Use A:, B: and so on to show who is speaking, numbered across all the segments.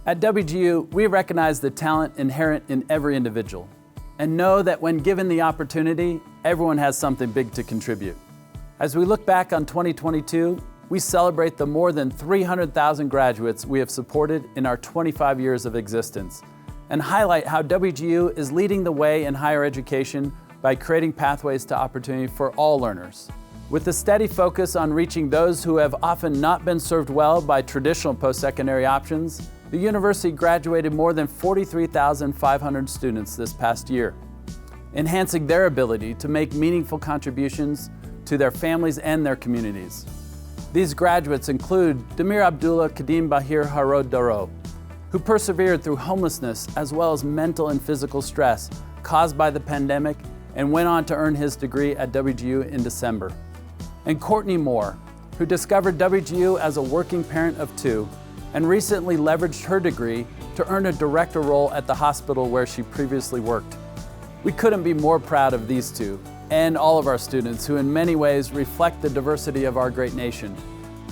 A: At WGU, we recognize the talent inherent in every individual and know that when given the opportunity, everyone has something big to contribute. As we look back on 2022, we celebrate the more than 300,000 graduates we have supported in our 25 years of existence and highlight how WGU is leading the way in higher education by creating pathways to opportunity for all learners. With a steady focus on reaching those who have often not been served well by traditional post-secondary options, the university graduated more than 43,500 students this past year, enhancing their ability to make meaningful contributions to their families and their communities. These graduates include Demir Abdullah Kadim Bahir Harod Daro, who persevered through homelessness as well as mental and physical stress caused by the pandemic and went on to earn his degree at WGU in December. And Courtney Moore, who discovered WGU as a working parent of two and recently leveraged her degree to earn a director role at the hospital where she previously worked. We couldn't be more proud of these two and all of our students who in many ways reflect the diversity of our great nation.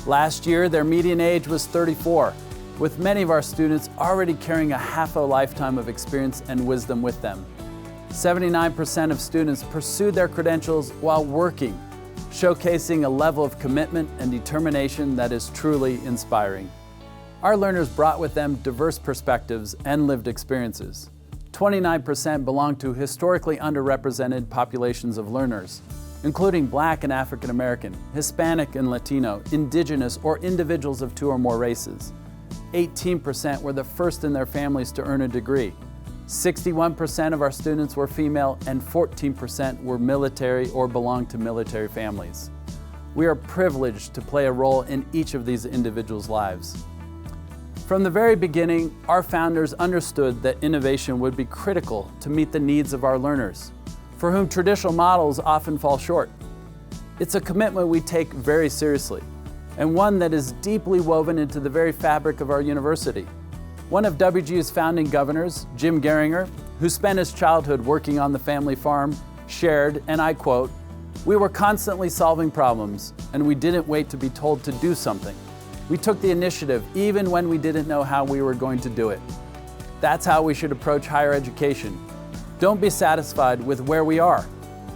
A: Last year, their median age was 34, with many of our students already carrying a half a lifetime of experience and wisdom with them. 79% of students pursued their credentials while working, showcasing a level of commitment and determination that is truly inspiring. Our learners brought with them diverse perspectives and lived experiences. 29% belong to historically underrepresented populations of learners, including Black and African American, Hispanic and Latino, Indigenous, or individuals of two or more races. 18% were the first in their families to earn a degree. 61% of our students were female and 14% were military or belonged to military families. We are privileged to play a role in each of these individuals' lives. From the very beginning, our founders understood that innovation would be critical to meet the needs of our learners, for whom traditional models often fall short. It's a commitment we take very seriously, and one that is deeply woven into the very fabric of our university. One of WGU's founding governors, Jim Geringer, who spent his childhood working on the family farm, shared, and I quote, "We were constantly solving problems, and we didn't wait to be told to do something. We took the initiative even when we didn't know how we were going to do it." That's how we should approach higher education. Don't be satisfied with where we are.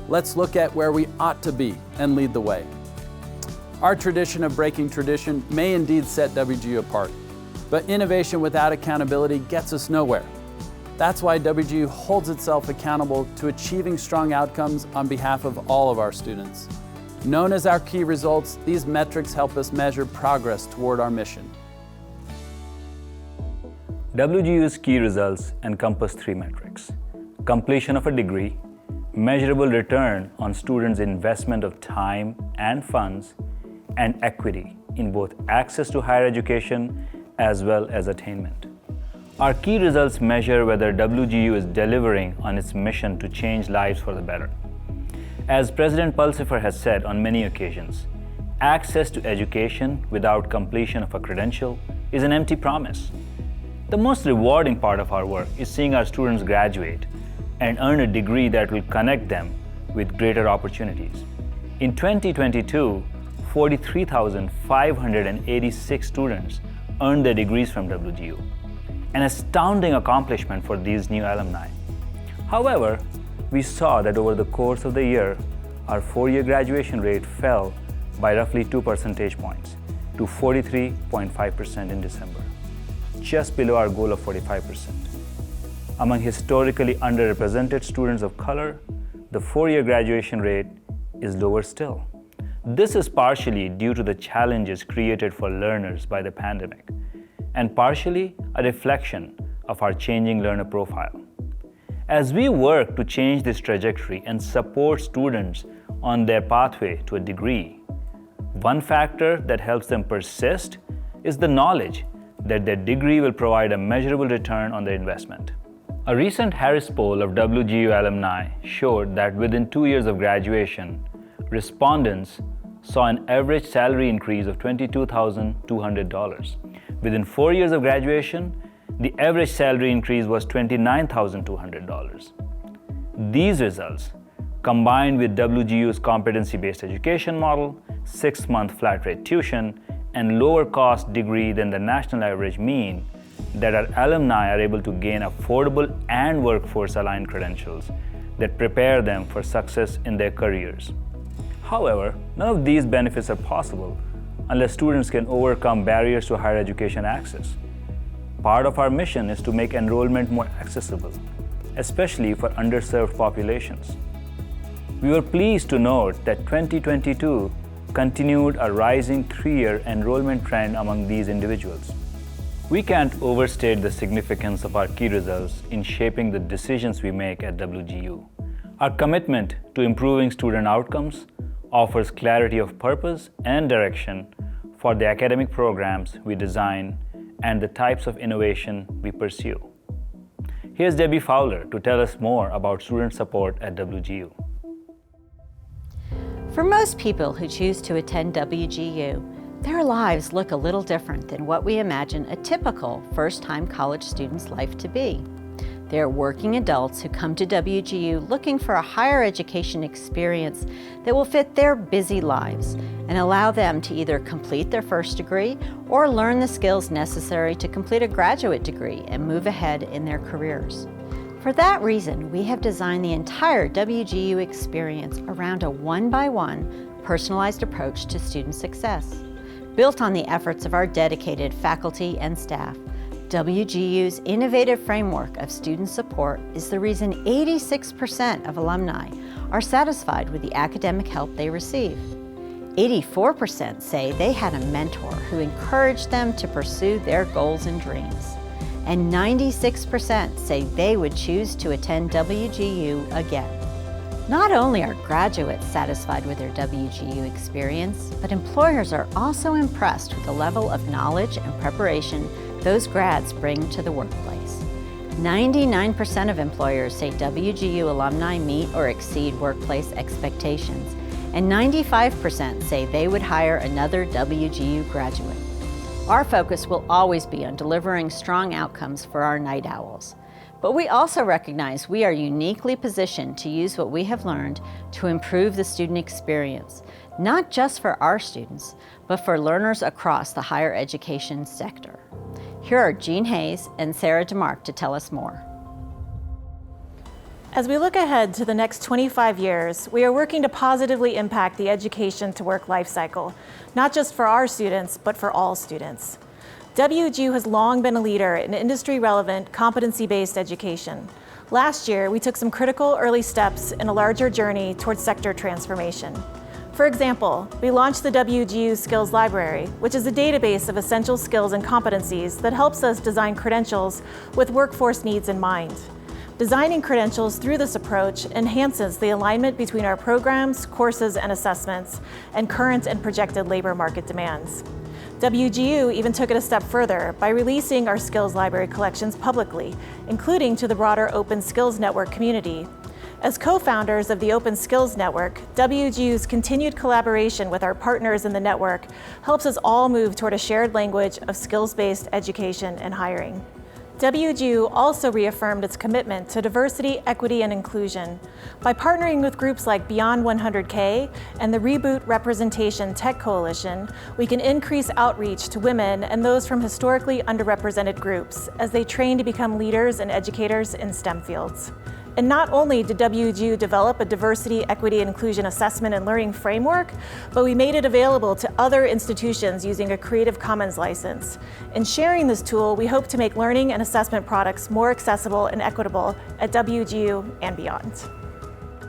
A: Let's look at where we ought to be and lead the way. Our tradition of breaking tradition may indeed set WGU apart, but innovation without accountability gets us nowhere. That's why WGU holds itself accountable to achieving strong outcomes on behalf of all of our students. Known as our key results, these metrics help us measure progress toward our mission.
B: WGU's key results encompass three metrics: completion of a degree, measurable return on students' investment of time and funds, and equity in both access to higher education as well as attainment. Our key results measure whether WGU is delivering on its mission to change lives for the better. As President Pulsipher has said on many occasions, access to education without completion of a credential is an empty promise. The most rewarding part of our work is seeing our students graduate and earn a degree that will connect them with greater opportunities. In 2022, 43,586 students earned their degrees from WGU, an astounding accomplishment for these new alumni. However, we saw that over the course of the year, our four-year graduation rate fell by roughly 2 percentage points to 43.5% in December, just below our goal of 45%. Among historically underrepresented students of color, the four-year graduation rate is lower still. This is partially due to the challenges created for learners by the pandemic, and partially a reflection of our changing learner profile. As we work to change this trajectory and support students on their pathway to a degree, one factor that helps them persist is the knowledge that their degree will provide a measurable return on their investment. A recent Harris poll of WGU alumni showed that within 2 years of graduation, respondents saw an average salary increase of $22,200. Within 4 years of graduation, the average salary increase was $29,200. These results, combined with WGU's competency-based education model, 6-month flat-rate tuition, and lower cost degree than the national average mean, that our alumni are able to gain affordable and workforce-aligned credentials that prepare them for success in their careers. However, none of these benefits are possible unless students can overcome barriers to higher education access. Part of our mission is to make enrollment more accessible, especially for underserved populations. We were pleased to note that 2022 continued a rising 3-year enrollment trend among these individuals. We can't overstate the significance of our key results in shaping the decisions we make at WGU. Our commitment to improving student outcomes offers clarity of purpose and direction for the academic programs we design and the types of innovation we pursue. Here's Debbie Fowler to tell us more about student support at WGU.
C: For most people who choose to attend WGU, their lives look a little different than what we imagine a typical first-time college student's life to be. They're working adults who come to WGU looking for a higher education experience that will fit their busy lives and allow them to either complete their first degree or learn the skills necessary to complete a graduate degree and move ahead in their careers. For that reason, we have designed the entire WGU experience around a one-by-one personalized approach to student success. Built on the efforts of our dedicated faculty and staff, WGU's innovative framework of student support is the reason 86% of alumni are satisfied with the academic help they receive. 84% say they had a mentor who encouraged them to pursue their goals and dreams. And 96% say they would choose to attend WGU again. Not only are graduates satisfied with their WGU experience, but employers are also impressed with the level of knowledge and preparation those grads bring to the workplace. 99% of employers say WGU alumni meet or exceed workplace expectations, and 95% say they would hire another WGU graduate. Our focus will always be on delivering strong outcomes for our night owls. But we also recognize we are uniquely positioned to use what we have learned to improve the student experience, not just for our students, but for learners across the higher education sector. Here are Jean Hayes and Sarah DeMarc to tell us more.
D: As we look ahead to the next 25 years, we are working to positively impact the education to work life cycle, not just for our students, but for all students. WGU has long been a leader in industry-relevant, competency-based education. Last year, we took some critical early steps in a larger journey towards sector transformation. For example, we launched the WGU Skills Library, which is a database of essential skills and competencies that helps us design credentials with workforce needs in mind. Designing credentials through this approach enhances the alignment between our programs, courses, and assessments, and current and projected labor market demands. WGU even took it a step further by releasing our skills library collections publicly, including to the broader Open Skills Network community. As co-founders of the Open Skills Network, WGU's continued collaboration with our partners in the network helps us all move toward a shared language of skills-based education and hiring. WGU also reaffirmed its commitment to diversity, equity, and inclusion. By partnering with groups like Beyond 100K and the Reboot Representation Tech Coalition, we can increase outreach to women and those from historically underrepresented groups as they train to become leaders and educators in STEM fields. And not only did WGU develop a diversity, equity, and inclusion assessment and learning framework, but we made it available to other institutions using a Creative Commons license. In sharing this tool, we hope to make learning and assessment products more accessible and equitable at WGU and beyond.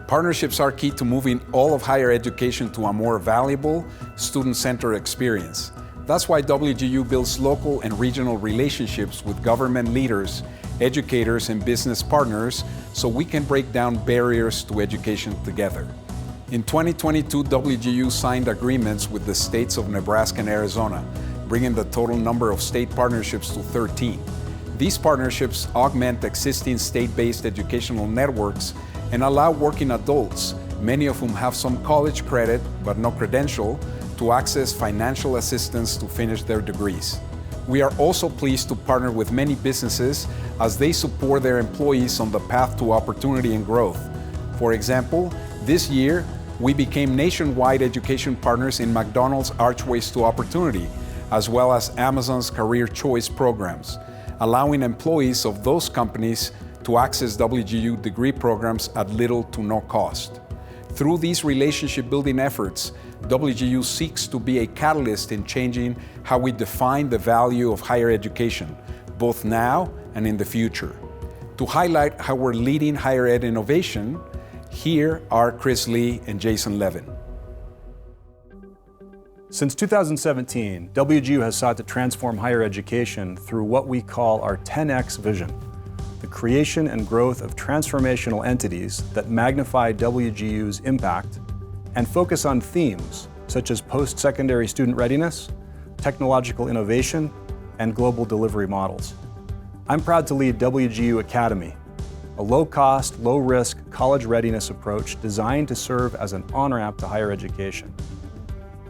E: Partnerships are key to moving all of higher education to a more valuable, student-centered experience. That's why WGU builds local and regional relationships with government leaders, educators, and business partners so we can break down barriers to education together. In 2022, WGU signed agreements with the states of Nebraska and Arizona, bringing the total number of state partnerships to 13. These partnerships augment existing state-based educational networks and allow working adults, many of whom have some college credit but no credential, to access financial assistance to finish their degrees. We are also pleased to partner with many businesses as they support their employees on the path to opportunity and growth. For example, this year, we became nationwide education partners in McDonald's Archways to Opportunity, as well as Amazon's Career Choice programs. allowing employees of those companies to access WGU degree programs at little to no cost. Through these relationship-building efforts, WGU seeks to be a catalyst in changing how we define the value of higher education, both now and in the future. To highlight how we're leading higher ed innovation, here are Chris Lee and Jason Levin.
F: Since 2017, WGU has sought to transform higher education through what we call our 10X vision, the creation and growth of transformational entities that magnify WGU's impact and focus on themes such as post-secondary student readiness, technological innovation, and global delivery models. I'm proud to lead WGU Academy, a low-cost, low-risk college readiness approach designed to serve as an on-ramp to higher education.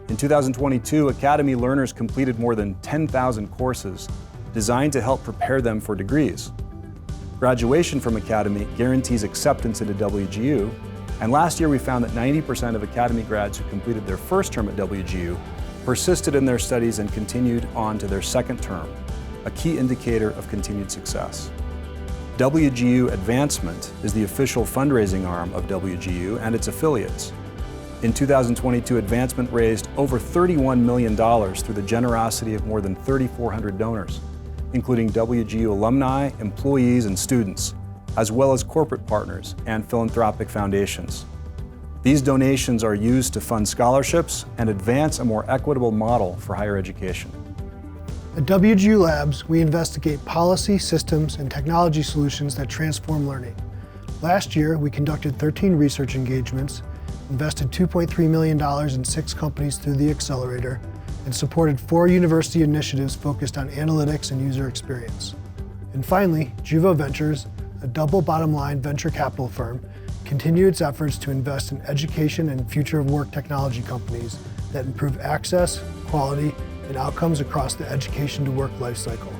F: In 2022, Academy learners completed more than 10,000 courses designed to help prepare them for degrees. Graduation from Academy guarantees acceptance into WGU, and last year we found that 90% of Academy grads who completed their first term at WGU persisted in their studies and continued on to their second term, a key indicator of continued success. WGU Advancement is the official fundraising arm of WGU and its affiliates. In 2022, Advancement raised over $31 million through the generosity of more than 3,400 donors, including WGU alumni, employees, and students, as well as corporate partners and philanthropic foundations. These donations are used to fund scholarships and advance a more equitable model for higher education.
G: At WGU Labs, we investigate policy, systems, and technology solutions that transform learning. Last year, we conducted 13 research engagements, invested $2.3 million in 6 companies through the accelerator, and supported 4 university initiatives focused on analytics and user experience. And finally, Juvo Ventures, a double bottom line venture capital firm, continued its efforts to invest in education and future of work technology companies that improve access, quality, and outcomes across the education to work lifecycle.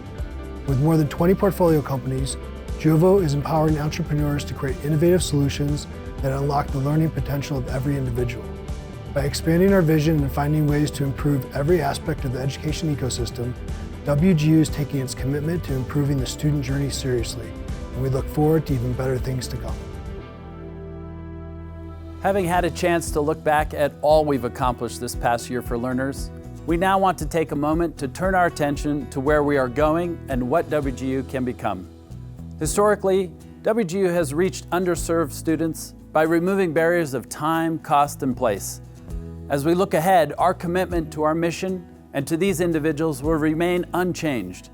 G: With more than 20 portfolio companies, Juvo is empowering entrepreneurs to create innovative solutions that unlock the learning potential of every individual. By expanding our vision and finding ways to improve every aspect of the education ecosystem, WGU is taking its commitment to improving the student journey seriously, and we look forward to even better things to come.
A: Having had a chance to look back at all we've accomplished this past year for learners, we now want to take a moment to turn our attention to where we are going and what WGU can become. Historically, WGU has reached underserved students by removing barriers of time, cost, and place. As we look ahead, our commitment to our mission and to these individuals will remain unchanged.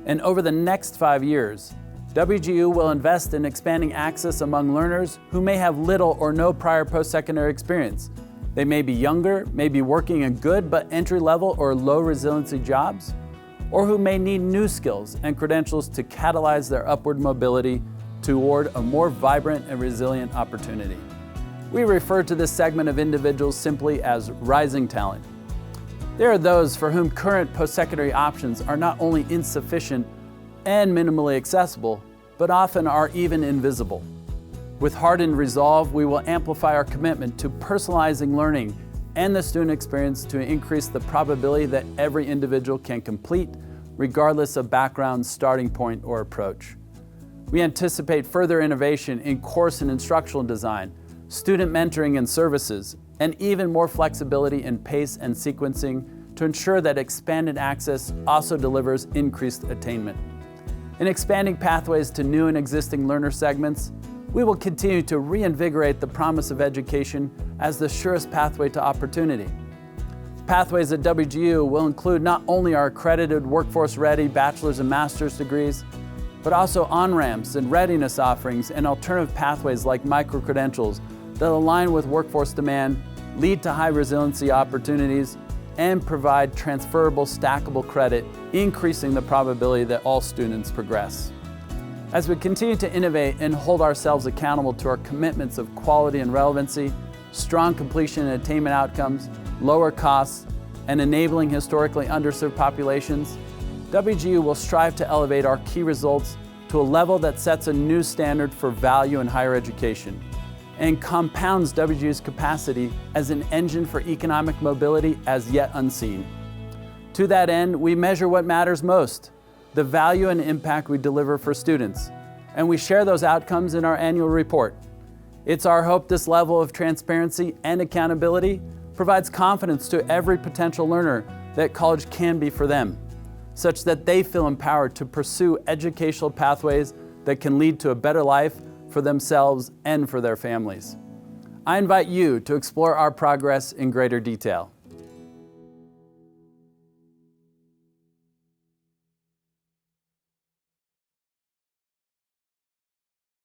A: And over the next 5 years, WGU will invest in expanding access among learners who may have little or no prior post-secondary experience. They may be younger, may be working in good but entry-level or low-resiliency jobs, or who may need new skills and credentials to catalyze their upward mobility toward a more vibrant and resilient opportunity. We refer to this segment of individuals simply as rising talent. There are those for whom current post-secondary options are not only insufficient and minimally accessible, but often are even invisible. With hardened resolve, we will amplify our commitment to personalizing learning and the student experience to increase the probability that every individual can complete, regardless of background, starting point, or approach. We anticipate further innovation in course and instructional design, student mentoring and services, and even more flexibility in pace and sequencing to ensure that expanded access also delivers increased attainment. In expanding pathways to new and existing learner segments, we will continue to reinvigorate the promise of education as the surest pathway to opportunity. Pathways at WGU will include not only our accredited workforce-ready bachelor's and master's degrees, but also on-ramps and readiness offerings and alternative pathways like micro-credentials that align with workforce demand, lead to high resiliency opportunities, and provide transferable, stackable credit, increasing the probability that all students progress. As we continue to innovate and hold ourselves accountable to our commitments of quality and relevancy, strong completion and attainment outcomes, lower costs, and enabling historically underserved populations, WGU will strive to elevate our key results to a level that sets a new standard for value in higher education and compounds WGU's capacity as an engine for economic mobility as yet unseen. To that end, we measure what matters most: the value and impact we deliver for students, and we share those outcomes in our annual report. It's our hope this level of transparency and accountability provides confidence to every potential learner that college can be for them, such that they feel empowered to pursue educational pathways that can lead to a better life for themselves and for their families. I invite you to explore our progress in greater detail.